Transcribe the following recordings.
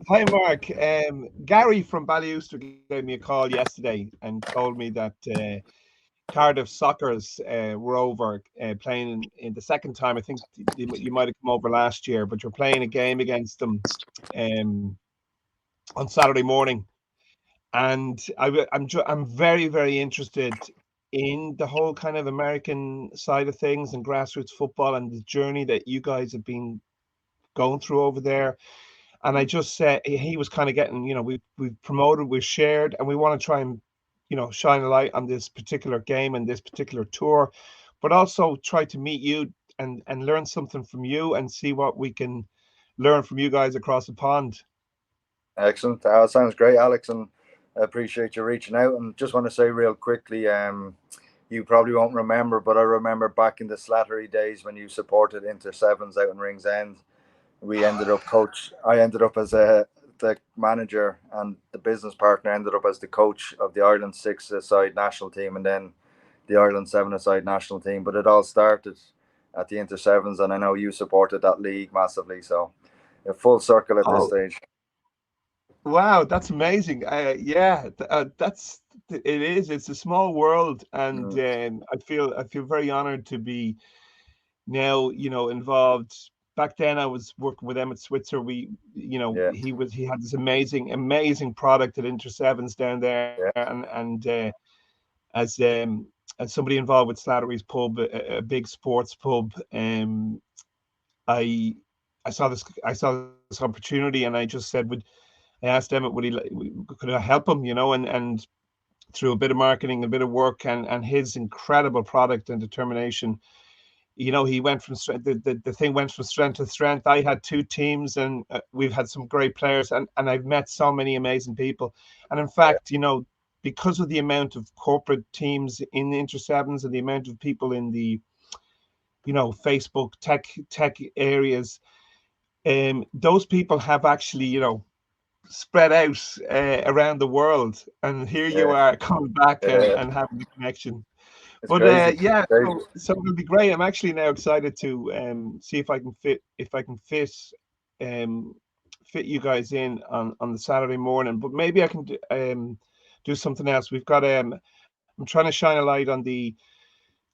Hi, Mark. Gary from Ballyoulster gave me a call yesterday and told me that Cardiff Soccer's were over playing in the second time. I think you might have come over last year, but you're playing a game against them um, on Saturday morning. And I'm very, very interested in the whole kind of American side of things and grassroots football and the journey that you guys have been going through over there. And I just said he was kind of getting, we've promoted, we've shared, and we want to try and, shine a light on this particular game and this particular tour, but also try to meet you and learn something from you and see what we can learn from you guys across the pond. Excellent. Sounds great, Alex, and I appreciate you reaching out. And just want to say real quickly, you probably won't remember, but I remember back in the Slattery days when you supported Inter Sevens out in Ringsend. We ended up coach. I ended up as the manager, and the business partner ended up as the coach of the Ireland six-a-side national team, and then the Ireland seven-a-side national team. But it all started at the Inter Sevens, and I know you supported that league massively. So, a full circle at this Oh, stage. wow, that's amazing. Yeah, it is. It's a small world, and Mm, I feel very honored to be now, involved. Back then I was working with Emmett Switzer. yeah, He had this amazing product at Inter Sevens down there, yeah, and as somebody involved with Slattery's pub, a big sports pub, I I saw this opportunity, and I just said, would I asked Emmett, could I help him, and through a bit of marketing, a bit of work, and his incredible product and determination, he went from strength. The thing went from strength to strength. I had two teams, and we've had some great players, and I've met so many amazing people. And in yeah, fact, because of the amount of corporate teams in the Inter Sevens and the amount of people in the Facebook tech areas, those people have actually spread out around the world. And here you yeah, are coming back and yeah. and having the connection. It's But crazy. yeah, Crazy. so it'll be great. I'm actually now excited to see if I can um fit you guys in on the Saturday morning. But maybe I can do something else. We've got I'm trying to shine a light on the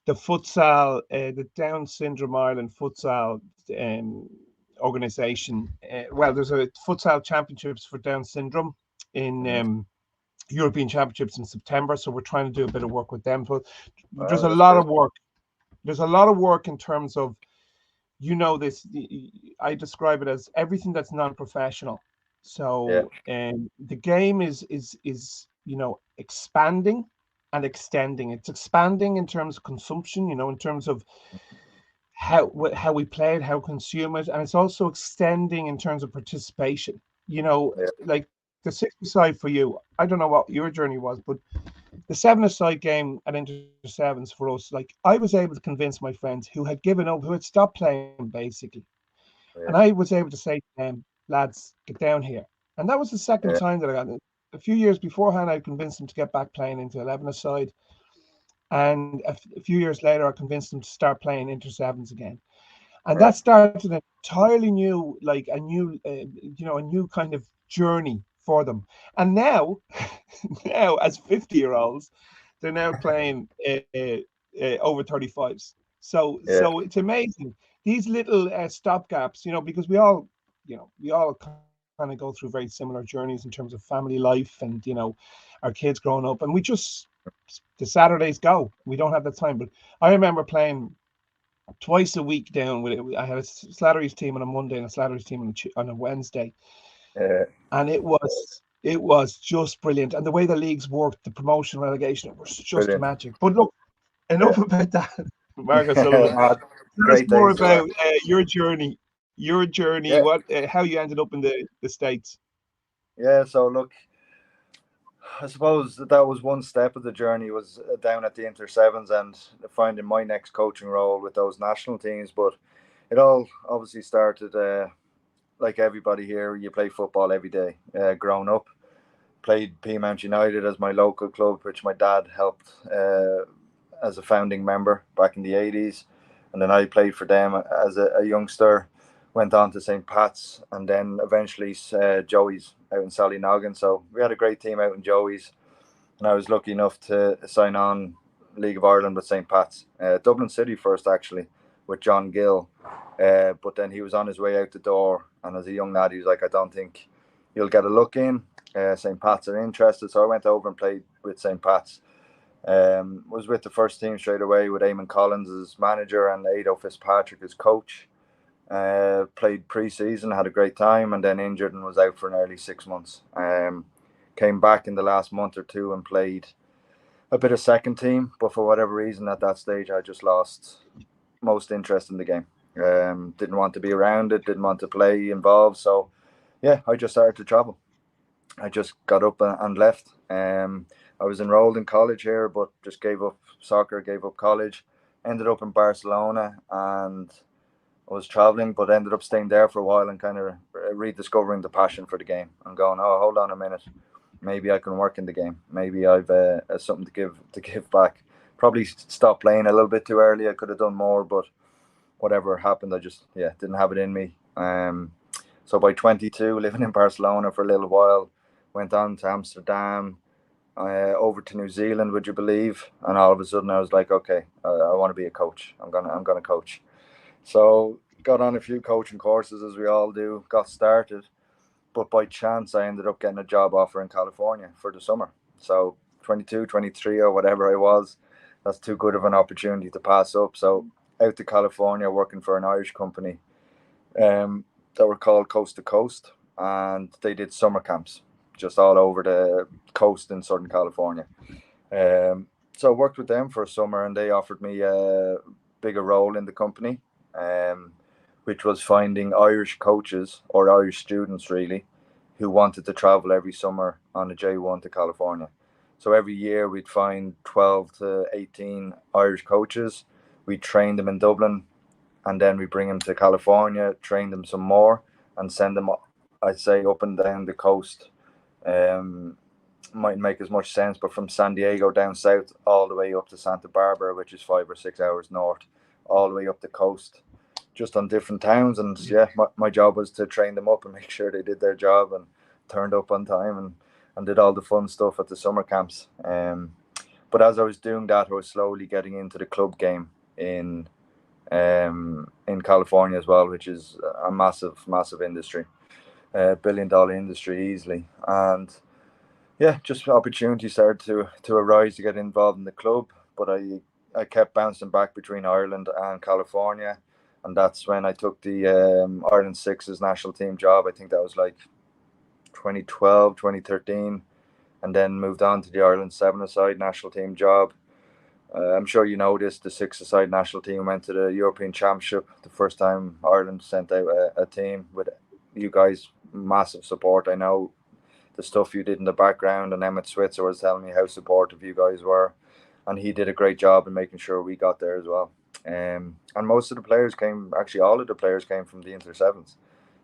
futsal, the Down Syndrome Ireland futsal um organization. Well, there's a futsal championships for Down syndrome in Mm. European Championships in September, so we're trying to do a bit of work with them. But there's Oh, a that's lot of good. work. There's a lot of work in terms of this. I describe it as everything that's non-professional. Yeah, So the game is expanding and extending. It's expanding in terms of consumption. In terms of how we play it, how we consume it, and it's also extending in terms of participation. yeah, Like the 60 side for you. I don't know what your journey was, but the seven-a-side game at Inter Sevens for us, like I was able to convince my friends who had given up, who had stopped playing basically, and I yeah, was able to say to them, lads, get down here. And that was the second yeah, time that I got it. A few years beforehand, I convinced them to get back playing into 11-a-side. And a few years later, I convinced them to start playing Inter Sevens again. And that right. started an entirely new, like a new kind of journey for them. And now, now as 50-year-olds, they're now playing over 35s. So Yeah, it's amazing these little stopgaps, because we all kind of go through very similar journeys in terms of family life and our kids growing up, and we just the Saturdays go. We don't have the time, but I remember playing twice a week down with it. I had a Slattery's team on a Monday and a Slattery's team on a Wednesday, yeah. and it was just brilliant. And the way the leagues worked, the promotion relegation, it was just Brilliant. magic. But look, Yeah. enough about that, Marcus Sullivan. Ah, Tell us great more days for that. about your journey. Your journey, Yeah, how you ended up in the States. yeah. So look, I suppose that was one step of the journey was down at the Inter Sevens and finding my next coaching role with those national teams. But it all obviously started like everybody here. You play football every day. Growing up, played Peamount United as my local club, which my dad helped as a founding member back in the 80s. And then I played for them as a youngster. went on to St. Pat's, and then eventually Joey's out in Sallynoggin. So we had a great team out in Joey's, and I was lucky enough to sign on League of Ireland with St. Pat's. Dublin City first, actually, with John Gill. But then he was on his way out the door, and as a young lad, he was like, I don't think you'll get a look in. St. Pat's are interested. So I went over and played with St. Pat's. Was with the first team straight away with Eamon Collins as manager and Ado Fitzpatrick as coach. Played pre-season, had a great time, and then injured and was out for nearly 6 months. Came back in the last month or two and played a bit of second team, but for whatever reason at that stage I just lost most interest in the game. Didn't want to be around it, didn't want to play involved, so yeah, I just started to travel. I just got up and left. I was enrolled in college here, but just gave up soccer, gave up college, ended up in Barcelona, and I was traveling, but ended up staying there for a while and kind of rediscovering the passion for the game and going, oh, hold on a minute, maybe I can work in the game. Maybe I've something to give back. Probably stopped playing a little bit too early. I could have done more, but whatever happened, I just didn't have it in me. So by 22, living in Barcelona for a little while, went on to Amsterdam, over to New Zealand, would you believe? And all of a sudden, I was like, okay, I want to be a coach. I'm gonna coach. So got on a few coaching courses, as we all do, got started. But by chance, I ended up getting a job offer in California for the summer. So 22, 23 or whatever I was, that's too good of an opportunity to pass up. So out to California, working for an Irish company that were called Coast to Coast. And they did summer camps just all over the coast in Southern California. So I worked with them for a summer, and they offered me a bigger role in the company. Which was finding Irish coaches or Irish students really who wanted to travel every summer on a J1 to California. So every year we'd find 12 to 18 Irish coaches. We'd train them in Dublin, and then we bring them to California, train them some more, and send them, I'd say, up and down the coast. Mightn't make as much sense, but from San Diego down south all the way up to Santa Barbara, which is 5 or 6 hours north, all the way up the coast, just on different towns. And my job was to train them up and make sure they did their job and turned up on time and did all the fun stuff at the summer camps. But as I was doing that, I was slowly getting into the club game in California as well, which is a massive industry, $1 billion industry easily. And just opportunities started to arise to get involved in the club. But I kept bouncing back between Ireland and California. And that's when I took the Ireland Sixes national team job. I think that was like 2012, 2013. And then moved on to the Ireland Seven-a-side national team job. I'm sure you know this, the six-a-side national team went to the European Championship. The first time Ireland sent out a team with you guys, massive support. I know the stuff you did in the background, and Emmett Switzer was telling me how supportive you guys were. And he did a great job in making sure we got there as well. And most of the players actually all of the players came from the Inter Sevens.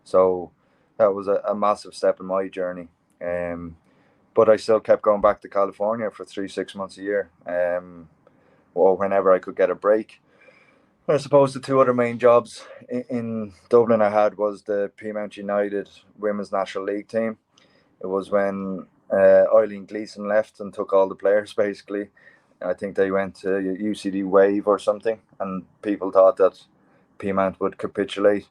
So that was a massive step in my journey. But I still kept going back to California for 3-6 months a year, or whenever I could get a break. I suppose the two other main jobs in Dublin I had was the Peamount United Women's National League team. It was when Eileen Gleeson left and took all the players, basically. I think they went to UCD Wave or something, and people thought that Peamount would capitulate.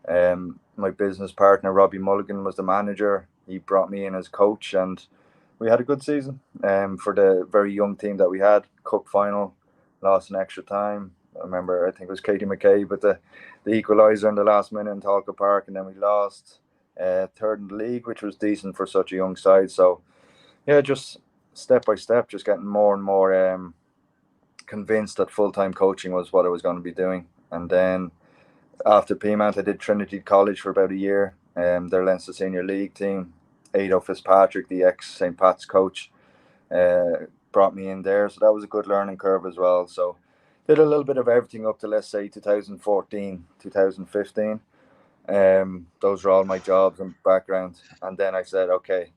My business partner, Robbie Mulligan, was the manager. He brought me in as coach, and we had a good season for the very young team that we had. Cup final, lost in extra time. I remember, I think it was Katie McCabe with the equaliser in the last minute in Talca Park, and then we lost third in the league, which was decent for such a young side. So, just step by step, just getting more and more convinced that full-time coaching was what I was going to be doing. And then after Peamount, I did Trinity College for about a year. Their Leinster Senior League team, Ado Fitzpatrick, the ex-St. Pat's coach, brought me in there. So that was a good learning curve as well. So did a little bit of everything up to, let's say, 2014, 2015. Those were all my jobs and background. And then I said, okay,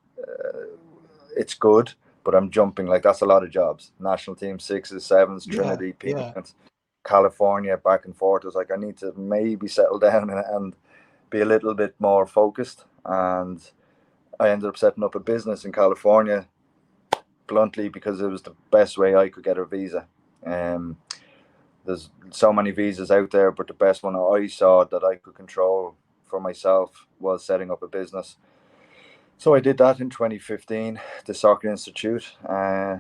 it's good, but I'm jumping. Like, that's a lot of jobs. National team, sixes, sevens, Trinity, Peamount, California, back and forth. I was like, I need to maybe settle down and be a little bit more focused. And I ended up setting up a business in California, bluntly, because it was the best way I could get a visa. There's so many visas out there, but the best one I saw that I could control for myself was setting up a business. So I did that in 2015, the Soccer Institute.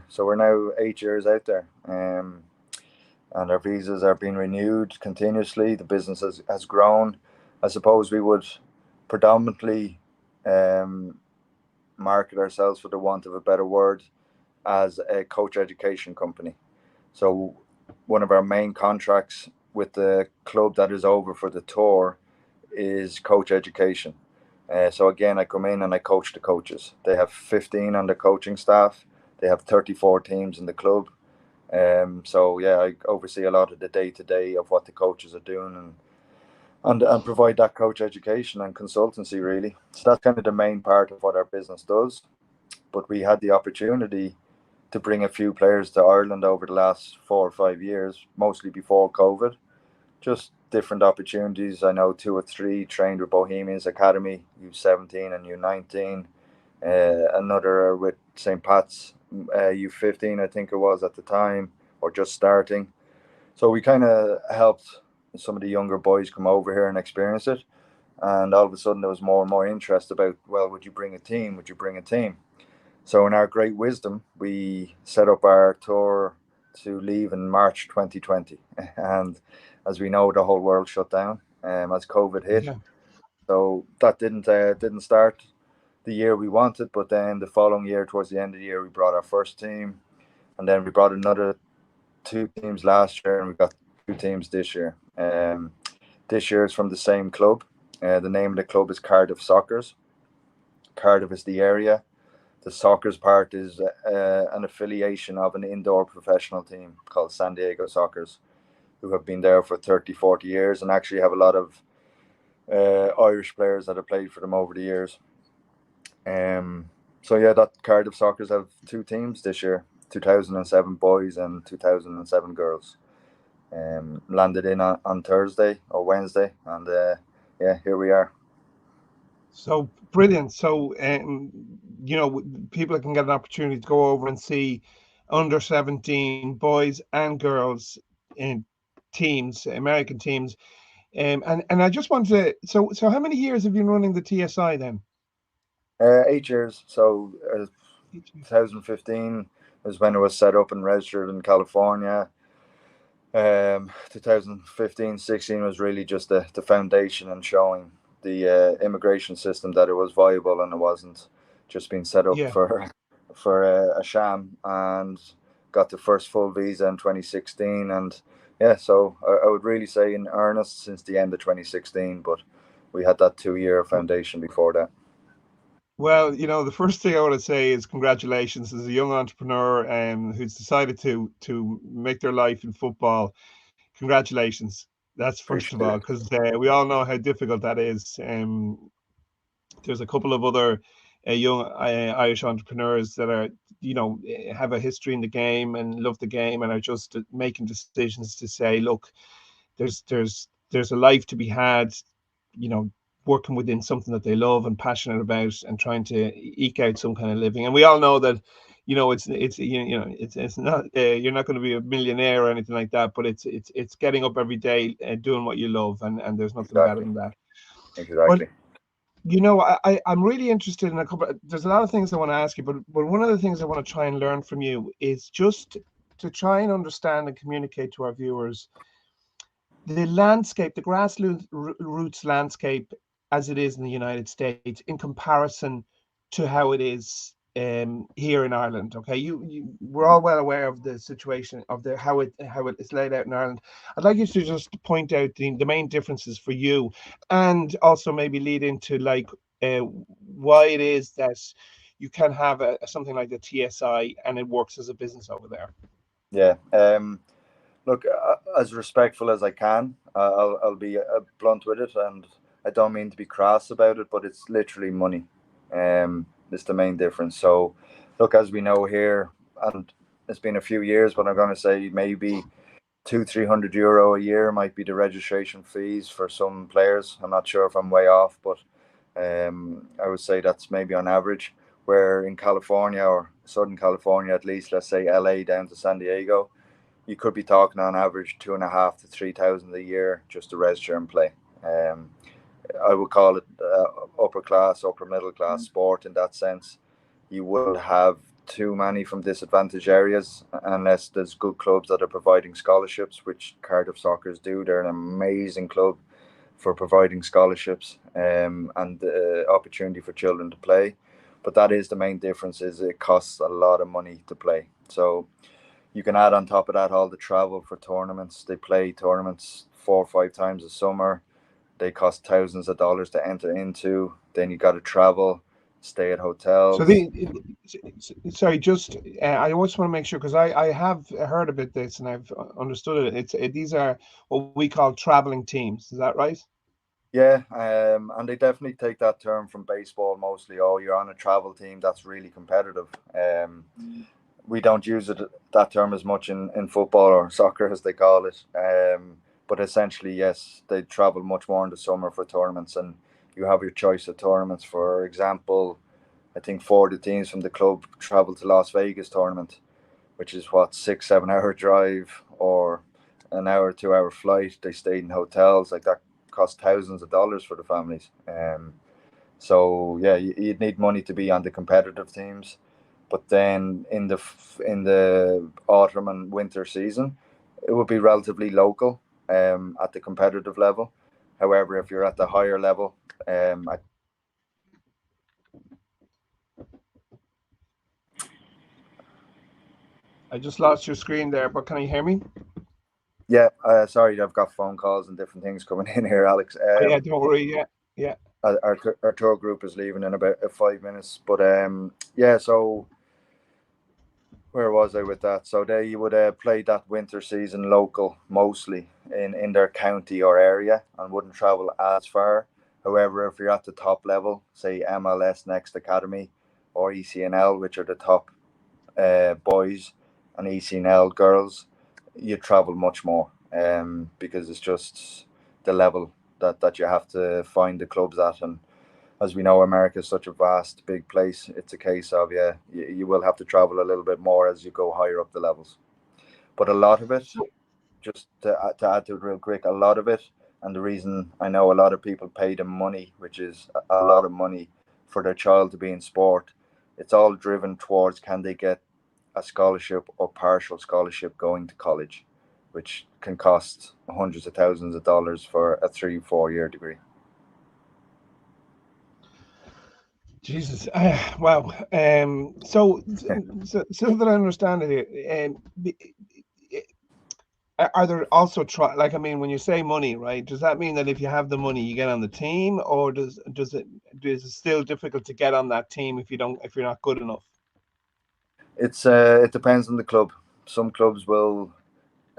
So we're now 8 years out there, and our visas are being renewed continuously. The business has grown. I suppose we would predominantly market ourselves, for the want of a better word, as a coach education company. So one of our main contracts with the club that is over for the tour is coach education. So again, I come in and I coach the coaches. They have 15 on the coaching staff. They have 34 teams in the club. So yeah, I oversee a lot of the day-to-day of what the coaches are doing, and provide that coach education and consultancy, really. So that's kind of the main part of what our business does. But we had the opportunity to bring a few players to Ireland over the last 4 or 5 years, mostly before COVID. Just different opportunities. I know 2 or 3 trained with Bohemians Academy, U17 and U19. Another with St. Pat's, U15, I think it was at the time, or just starting. So we kind of helped some of the younger boys come over here and experience it. And all of a sudden there was more and more interest about, well, would you bring a team? Would you bring a team? So in our great wisdom, we set up our tour to leave in March 2020. And as we know, the whole world shut down as COVID hit. Yeah. So that didn't start the year we wanted, but then the following year, towards the end of the year, we brought our first team, and then we brought another 2 teams last year, and we got 2 teams this year. This year is from the same club. The name of the club is Cardiff Soccers. Cardiff is the area. The Soccers part is an affiliation of an indoor professional team called San Diego Soccers, who have been there for 30, 40 years and actually have a lot of Irish players that have played for them over the years. So yeah, that Cardiff Soccers have 2 teams this year, 2007 boys and 2007 girls. Landed in on Thursday or Wednesday, and yeah, here we are. So brilliant. So people can get an opportunity to go over and see under 17 boys and girls in teams, American teams. And I just wanted to, so how many years have you been running the TSI then? 8 years. So 2015 was when it was set up and registered in California. 2015-16 was really just the foundation and showing the immigration system that it was viable and it wasn't just being set up for a sham, and got the first full visa in 2016. And yeah, so I would really say in earnest since the end of 2016, but we had that 2-year foundation before that. Well, the first thing I want to say is congratulations as a young entrepreneur who's decided to make their life in football. Congratulations. That's first of all, because we all know how difficult that is. There's a couple of other young Irish entrepreneurs that are, have a history in the game and love the game and are just making decisions to say, look, there's a life to be had, working within something that they love and passionate about and trying to eke out some kind of living. And we all know that, it's not you're not going to be a millionaire or anything like that, but it's getting up every day and doing what you love, and there's nothing better than that. Exactly. But I'm really interested in there's a lot of things I want to ask you, but one of the things I want to try and learn from you is just to try and understand and communicate to our viewers the landscape, the grassroots landscape as it is in the United States in comparison to how it is here in Ireland. Okay, we're all well aware of the situation of how it is laid out in Ireland. I'd like you to just point out the main differences for you, and also maybe lead into why it is that you can have something like the TSI and it works as a business over there. Yeah. Look, as respectful as I can, I'll be blunt with it, and I don't mean to be crass about it, but it's literally money. It's the main difference. So, look, as we know here, and it's been a few years, but I'm going to say maybe €200-300 a year might be the registration fees for some players. I'm not sure if I'm way off, but I would say that's maybe on average. Where in California, or Southern California at least, let's say LA down to San Diego, you could be talking on average 2,500 to 3,000 a year just to register and play. Um, I would call it upper class, upper middle class sport in that sense. You wouldn't have too many from disadvantaged areas unless there's good clubs that are providing scholarships, which Cardiff Soccer's do. They're an amazing club for providing scholarships and the opportunity for children to play. But that is the main difference, is it costs a lot of money to play. So you can add on top of that all the travel for tournaments. They play tournaments 4 or 5 times a summer. They cost thousands of dollars to enter into. Then you got to travel, stay at So hotels. sorry, just I just want to make sure, because I have heard about this and I've understood it. These are what we call traveling teams. Is that right? Yeah, and they definitely take that term from baseball mostly. Oh, you're on a travel team that's really competitive. We don't use that term as much in football or soccer as they call it. But essentially, yes, they travel much more in the summer for tournaments, and you have your choice of tournaments. For example, I think 40 teams from the club travel to Las Vegas tournament, which is what 6 7 hour drive or an hour 2 hour flight. They stayed in hotels like that, cost thousands of dollars for the families. So yeah, you'd need money to be on the competitive teams. But then in the autumn and winter season, it would be relatively local at the competitive level. However, if you're at the higher level, I I just lost your screen there, but can you hear me? yeah, sorry, I've got phone calls and different things coming in here, Alex. Oh, yeah, don't worry. Yeah, yeah. Our tour group is leaving in about 5 minutes, but yeah. So where was I with that? So they would play that winter season local, mostly in their county or area, and wouldn't travel as far. However, if you're at the top level, say MLS Next Academy or ECNL, which are the top boys, and ECNL girls, you travel much more because it's just the level that you have to find the clubs at. And as we know, America is such a vast, big place. It's a case of, yeah, you will have to travel a little bit more as you go higher up the levels. But a lot of it, So, just to add to it real quick, a lot of it, and the reason I know a lot of people pay them money, which is a lot of money for their child to be in sport, it's all driven towards can they get a scholarship or partial scholarship going to college, which can cost hundreds of thousands of dollars for a 3 4 year degree. Jesus, wow. So that I understand it here, are there also like, I mean, when you say money, right? Does that mean that if you have the money, you get on the team, or is it still difficult to get on that team if you're not good enough? It depends on the club. Some clubs will,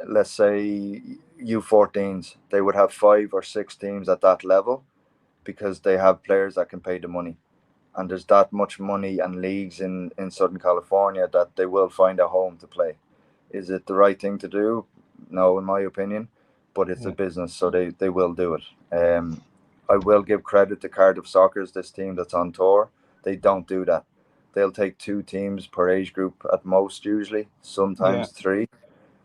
let's say U14s, they would have 5 or 6 teams at that level because they have players that can pay the money. And there's that much money and leagues in Southern California that they will find a home to play. Is it the right thing to do? No, in my opinion, but it's a Yeah. business, so they will do it. I will give credit to Cardiff Soccer's, this team that's on tour. They don't do that. They'll take 2 teams per age group at most, usually, Yeah. sometimes 3.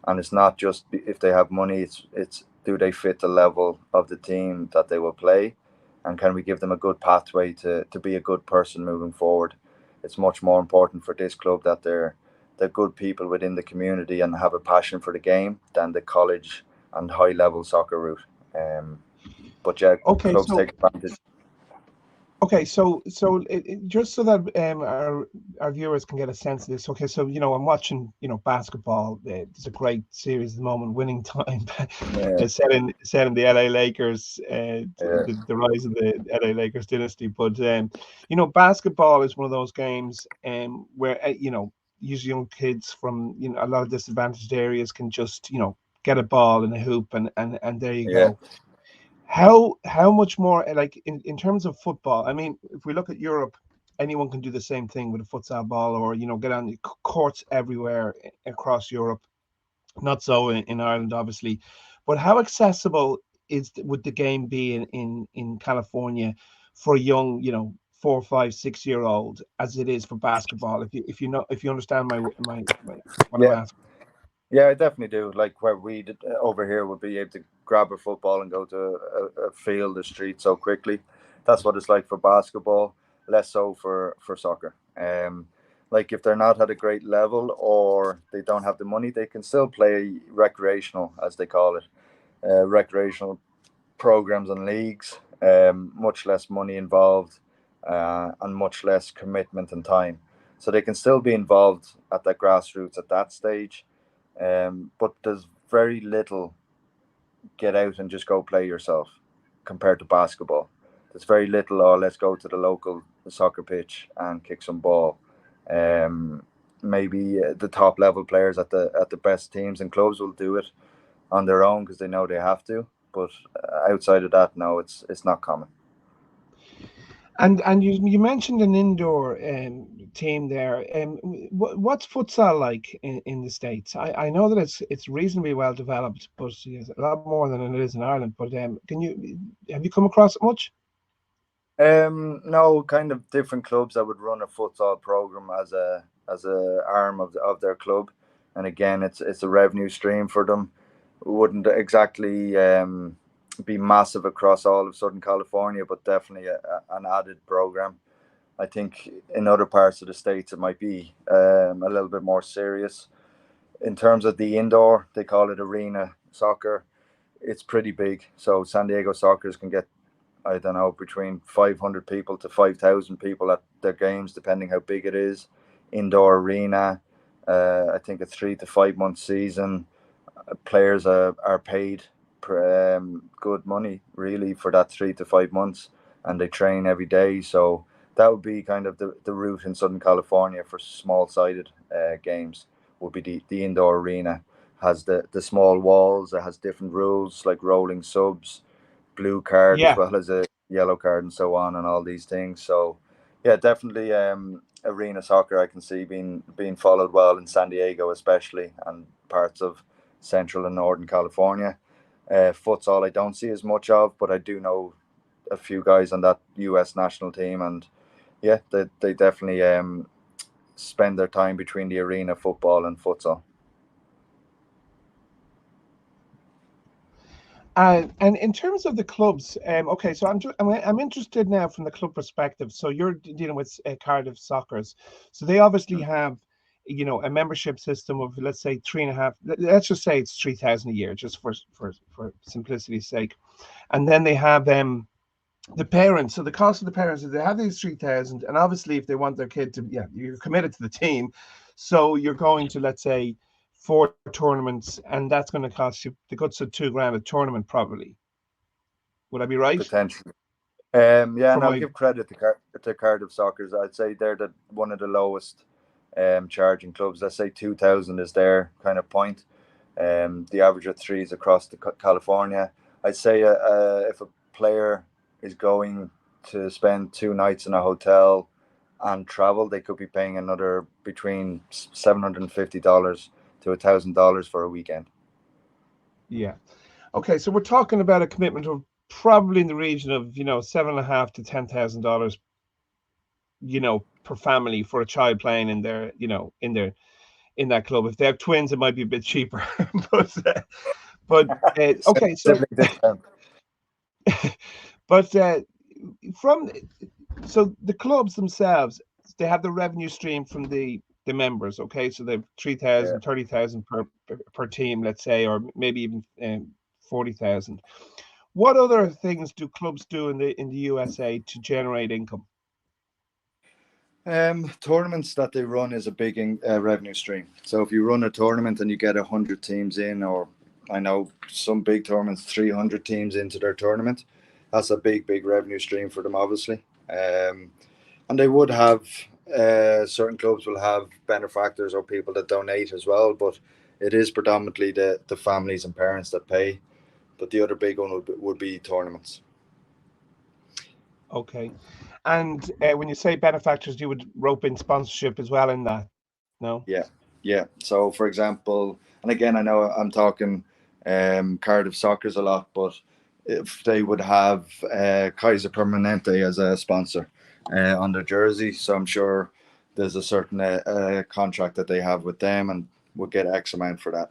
And it's not just if they have money, it's do they fit the level of the team that they will play, and can we give them a good pathway to be a good person moving forward. It's much more important for this club that they're good people within the community and have a passion for the game than the college and high level soccer route. But yeah, Okay. clubs So take advantage. Okay, so just so that our viewers can get a sense of this. Okay, so I'm watching basketball. There's a great series at the moment, Winning Time, Yeah, set in the LA Lakers, yeah, the rise of the LA Lakers dynasty. But basketball is one of those games where usually young kids from a lot of disadvantaged areas can just get a ball in a hoop and there you yeah, go. How much more, like in terms of football? I mean, if we look at Europe, anyone can do the same thing with a futsal ball, or get on the courts everywhere across Europe. Not so in Ireland, obviously. But how accessible would the game be in California for a young, 4, 5, 6 year old as it is for basketball? If you understand my what I'm Yeah, asking. yeah, I definitely do. Like where we did, over here would be able to grab a football and go to a field, a street so quickly. That's what it's like for basketball. Less so for soccer. Like if they're not at a great level or they don't have the money, they can still play recreational, as they call it, recreational programs and leagues. Much less money involved, and much less commitment and time. So they can still be involved at that grassroots at that stage, but there's very little get out and just go play yourself compared to basketball. There's very little, oh, let's go to the local soccer pitch and kick some ball. Um, Maybe the top level players at the best teams and clubs will do it on their own because they know they have to. But outside of that, no, it's not common. And you mentioned an indoor team there. What's futsal like in the States? I know that it's reasonably well developed, but it's a lot more than it is in Ireland. But have you come across it much? No, kind of different clubs that would run a futsal program as a arm of their club, and again, it's a revenue stream for them. Wouldn't exactly be massive across all of Southern California, but definitely an added program. I think in other parts of the states it might be a little bit more serious. In terms of the indoor, they call it arena soccer. It's pretty big. So San Diego Sockers can get, I don't know, between 500 people to 5,000 people at their games, depending how big it is. Indoor arena, I think a 3 to 5 month season. Players are paid good money, really, for that 3 to 5 months, and they train every day. So that would be kind of the route in Southern California for small sided games, would be the indoor arena. Has the small walls, it has different rules like rolling subs, blue card as Yeah. well as a yellow card and so on and all these things. So yeah, definitely arena soccer I can see being followed well in San Diego especially, and parts of Central and Northern California. Futsal I don't see as much of, but I do know a few guys on that US national team, and yeah, they definitely spend their time between the arena football and futsal. And in terms of the clubs, okay, so I'm interested now from the club perspective. So you're dealing with Cardiff Soccer's, so they obviously have, a membership system of, let's say, 3.5. Let's just say it's 3,000 a year, just for simplicity's sake. And then they have the parents. So the cost of the parents is they have these 3,000, and obviously if they want their kid to, yeah, you're committed to the team, so you're going to, let's say, 4 tournaments, and that's going to cost you the guts of 2 grand a tournament, probably. Would I be right? Potentially. Yeah, For and I'll my give credit to Cardiff Soccer's. I'd say they're one of the lowest charging clubs. Let's say 2,000 is their kind of point. The average of threes across California. I'd say if a player is going to spend 2 nights in a hotel and travel, they could be paying another between $750 to $1,000 for a weekend. Yeah. Okay, so we're talking about a commitment of probably in the region of, 7.5 to $10,000, per family for a child playing in their, in that club. If they have twins, it might be a bit cheaper. but uh, but okay, so Sibling discount. but from so the clubs themselves, they have the revenue stream from the members. Okay, so they've 3,000, Yeah. 30,000 per team, let's say, or maybe even 40,000. What other things do clubs do in the USA to generate income? Tournaments that they run is a big revenue stream. So if you run a tournament and you get 100 teams in, or I know some big tournaments, 300 teams into their tournament, that's a big revenue stream for them, obviously. And they would have certain clubs will have benefactors or people that donate as well, but it is predominantly the families and parents that pay. But the other big one would be tournaments. Okay, and when you say benefactors, you would rope in sponsorship as well in that, no? Yeah, yeah. So, for example, and And again, I know I'm talking Cardiff Soccer's a lot, but if they would have Kaiser Permanente as a sponsor on their jersey, so I'm sure there's a certain contract that they have with them, and we'll get X amount for that.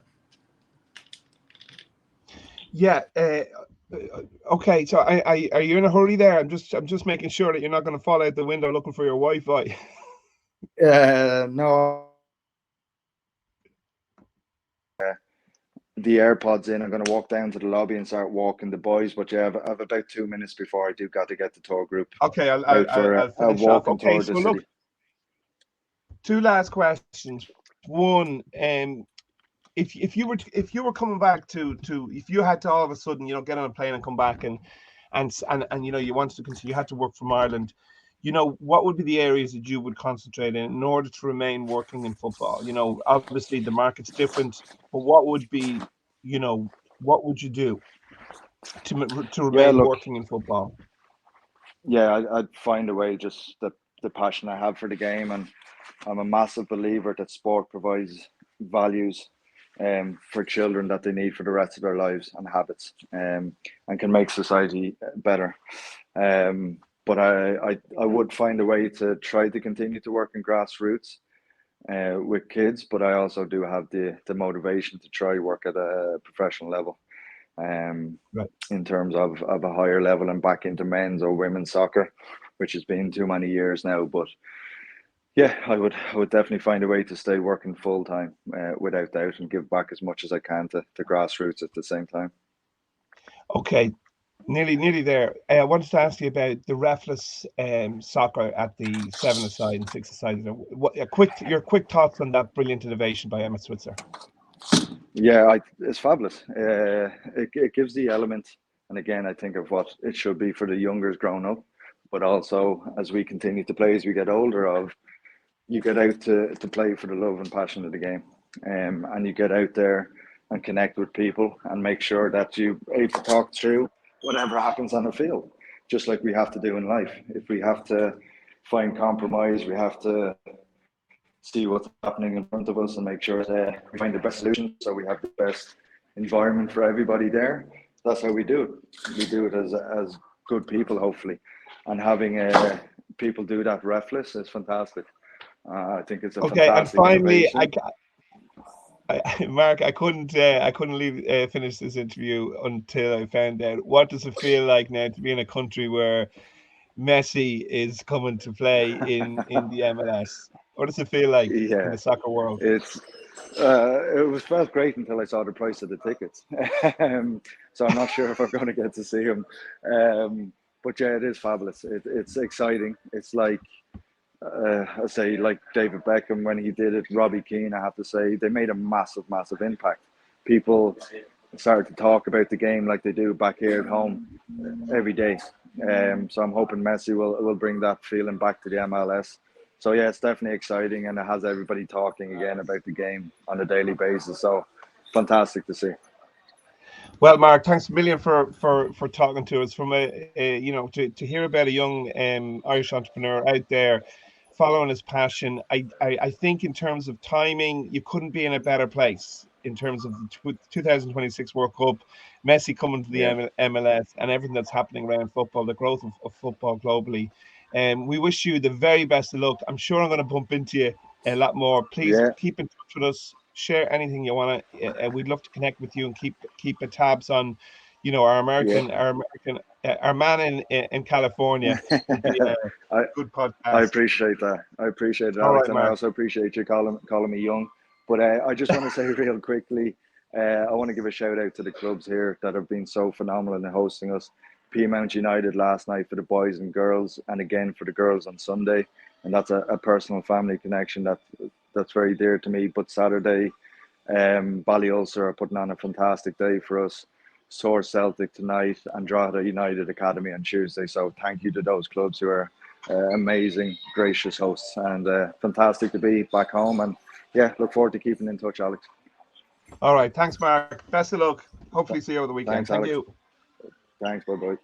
Yeah. Okay. So, are you in a hurry there? I'm just making sure that you're not going to fall out the window looking for your Wi-Fi. No. The AirPods in. I'm going to walk down to the lobby and start walking the boys. But yeah, I've about 2 minutes before I do got to get the tour group. Okay, out I'll a finish off. walking Okay, tour of so the look, city. 2 last questions. One, if you were coming back to if you had to all of a sudden, you know, get on a plane and come back and you know, you wanted to continue, you had to work from Ireland, you know, what would be the areas that you would concentrate in order to remain working in football? You know, obviously the market's different, but what would be, you know, what would you do to Yeah, remain look, working in football? yeah, I'd find a way. Just the passion I have for the game, and I'm a massive believer that sport provides values for children that they need for the rest of their lives, and habits, and can make society better. But I would find a way to try to continue to work in grassroots with kids, but I also do have the motivation to try work at a professional level. Right. In terms of a higher level and back into men's or women's soccer, which has been too many years now. But yeah, I would definitely find a way to stay working full time without doubt, and give back as much as I can to grassroots at the same time. Okay, nearly there. I wanted to ask you about the refless soccer at the 7-a-side and 6-a-side. Your quick thoughts on that brilliant innovation by Emma Switzer? Yeah, it's fabulous. It gives the element, and again, I think of what it should be for the youngers growing up, but also as we continue to play, as we get older, of you get out to play for the love and passion of the game, and you get out there and connect with people and make sure that you able to talk through whatever happens on the field, just like we have to do in life. If we have to find compromise, we have to see what's happening in front of us and make sure that we find the best solution so we have the best environment for everybody there. That's how we do it. We do it as good people, hopefully, and having people do that refless is fantastic. I think it's a Okay, and fantastic finally, innovation. Mark, I couldn't leave finish this interview until I found out, what does it feel like now to be in a country where Messi is coming to play in the MLS? What does it feel like in Yeah, the soccer world? it was felt great until I saw the price of the tickets. So I'm not sure if I'm going to get to see him. But yeah, it is fabulous. It's exciting. It's like I say, like David Beckham when he did it, Robbie Keane. I have to say they made a massive impact. People started to talk about the game like they do back here at home every day. So I'm hoping Messi will bring that feeling back to the MLS. So yeah, it's definitely exciting, and it has everybody talking again about the game on a daily basis. So fantastic to see. Well, Mark, thanks a million for talking to us. From you know, to hear about a young Irish entrepreneur out there following his passion, I think in terms of timing, you couldn't be in a better place in terms of the 2026 World Cup, Messi coming to the Yeah, MLS, and everything that's happening around football, the growth of football globally. We wish you the very best of luck. I'm sure I'm going to bump into you a lot more. Please yeah, keep in touch with us. Share anything you want to. We'd love to connect with you and keep a tabs on, you know, our yeah. man in California would be a I good I podcast. appreciate that. I appreciate it, All Alex, right, and I Mark. also appreciate you calling me young. But I just want to say real quickly, I want to give a shout out to the clubs here that have been so phenomenal in hosting us. Peamount United last night for the boys and girls, and again for the girls on Sunday, and that's a personal family connection that's very dear to me. But Saturday, Ballyoulster are putting on a fantastic day for us. Source Celtic tonight, and Drogheda United Academy on Tuesday. So thank you to those clubs who are amazing, gracious hosts, and fantastic to be back home. And yeah, look forward to keeping in touch, Alex. All right. Thanks, Mark. Best of luck. Hopefully see you over the weekend. Thanks, Thank Alex. you. Thanks. Bye bye.